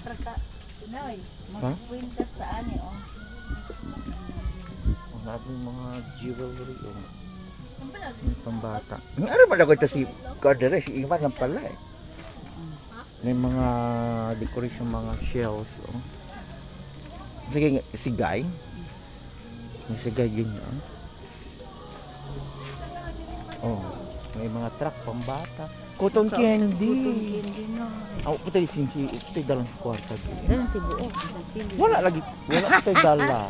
traka. Noy, Ha? magkwintas ta ani oh. Natin mga jewelry pambata. Ano ba ako ito si Cordere? Si Iman lang pala eh. May mga decoration, mga shells. Oh. Sige, si Guy. May si Guy yun. Oh, may mga truck pambata. Cotton candy. Cotton candy no. Ako po tayo sinsi. Ito dalang kwarta. Dalan si buok. Wala lagi. Wala tayo dala.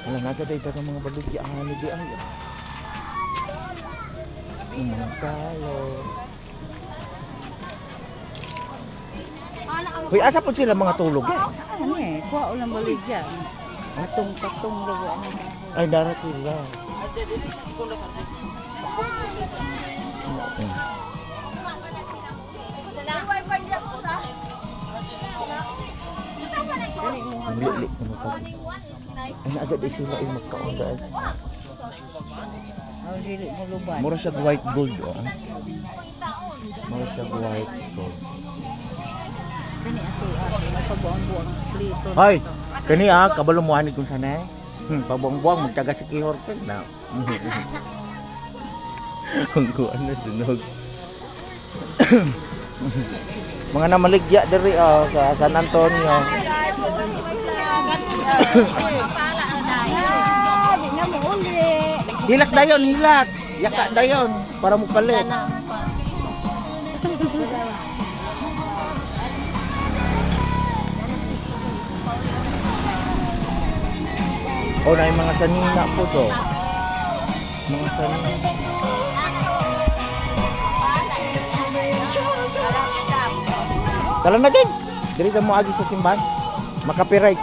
Wala nasa tayo ng mga baligya. Ano di ay. Mga talo. Hoy, asa po sila mga tulog eh? Ano eh, kuha ulang baligya. Patong lago ano. Ay, dara sila. Ang lilit ano pa. Ay, nasa di sila ay magkaunda. Oh, dili mo luban. Mura siya white gold oh. Mura siya white gold. Kani ato pagbuang-buang plito. Hoy, kani kabalo mo ani kung sanay. Pabuang-buang magtaga si Kihor ka na. Kung ano dunog. Mga namaligya diri sa San Antonio. Hilak dayon, hilak. Yaka dayon para mo palit. O na yung mga sanina po to. Mga sanina. Tala na din. Dito mo agi sa simbahan. Makapiright